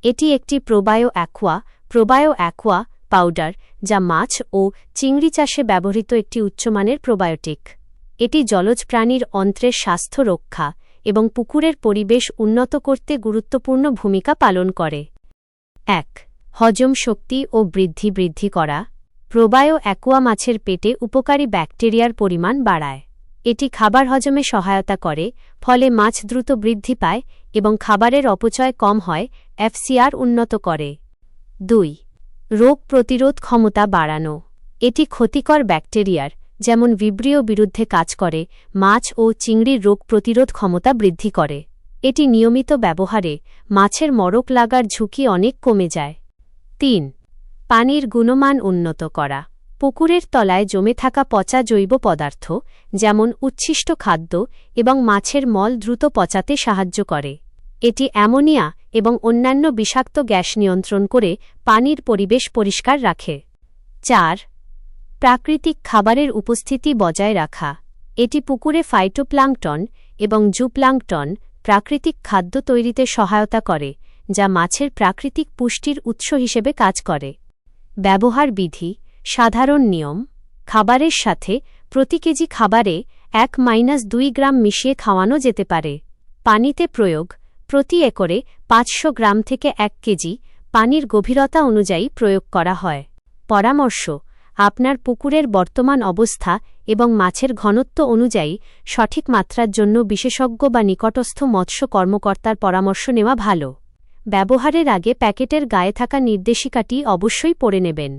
এটি একটি প্রোবায়ো aqua powder, যা মাছ ও চিংড়ি চাষে ব্যবহৃত একটি উচ্চমানের প্রোবায়োটিক। এটি জলজ প্রাণীর অন্ত্রের স্বাস্থ্য রক্ষা এবং পুকুরের পরিবেশ উন্নত করতে গুরুত্বপূর্ণ ভূমিকা পালন করে। ১. হজম শক্তি ও বৃদ্ধি করা। প্রোবায়ো অ্যাকোয়া মাছের পেটে উপকারী ব্যাকটেরিয়ার পরিমাণ বাড়ায়। এটি খাবার হজমে সহায়তা করে, ফলে মাছ দ্রুত বৃদ্ধি পায় এবং খাবারের অপচয় কম হয়। এফসিআর উন্নত করে। ২. রোগ প্রতিরোধ ক্ষমতা বাড়ানো। এটি ক্ষতিকর ব্যাকটেরিয়ার, যেমন ভিব্রিও বিরুদ্ধে কাজ করে, মাছ ও চিংড়ির রোগ প্রতিরোধ ক্ষমতা বৃদ্ধি করে। এটি নিয়মিত ব্যবহারে মাছের মরক লাগার ঝুঁকি অনেক কমে যায়। ৩. পানির গুণমান উন্নত করা। পুকুরের তলায় জমে থাকা পচা জৈব পদার্থ, যেমন উচ্ছিষ্ট খাদ্য এবং মাছের মল দ্রুত পচাতে সাহায্য করে। এটি অ্যামোনিয়া এবং অন্যান্য বিষাক্ত গ্যাস নিয়ন্ত্রণ করে পানির পরিবেশ পরিষ্কার রাখে। ৪. প্রাকৃতিক খাবারের উপস্থিতি বজায় রাখা। এটি পুকুরে ফাইটোপ্লাঙ্কটন এবং জুপ্লাঙ্কটন প্রাকৃতিক খাদ্য তৈরিতে সহায়তা করে, যা মাছের প্রাকৃতিক পুষ্টির উৎস হিসেবে কাজ করে। ব্যবহার বিধি। সাধারণ নিয়ম: খাবারের সাথে প্রতি কেজি খাবারে ১-২ গ্রাম মিশিয়ে খাওয়ানো যেতে পারে। পানিতে প্রয়োগ: প্রতি একরে ৫০০ গ্রাম থেকে ১ কেজি পানির গভীরতা অনুযায়ী প্রয়োগ করা হয়। পরামর্শ: আপনার পুকুরের বর্তমান অবস্থা এবং মাছের ঘনত্ব অনুযায়ী সঠিক মাত্রার জন্য বিশেষজ্ঞ বা নিকটস্থ মৎস্য কর্মকর্তার পরামর্শ নেওয়া ভালো। ব্যবহারের আগে প্যাকেটের গায়ে থাকা নির্দেশিকাটি অবশ্যই পড়ে নেবেন।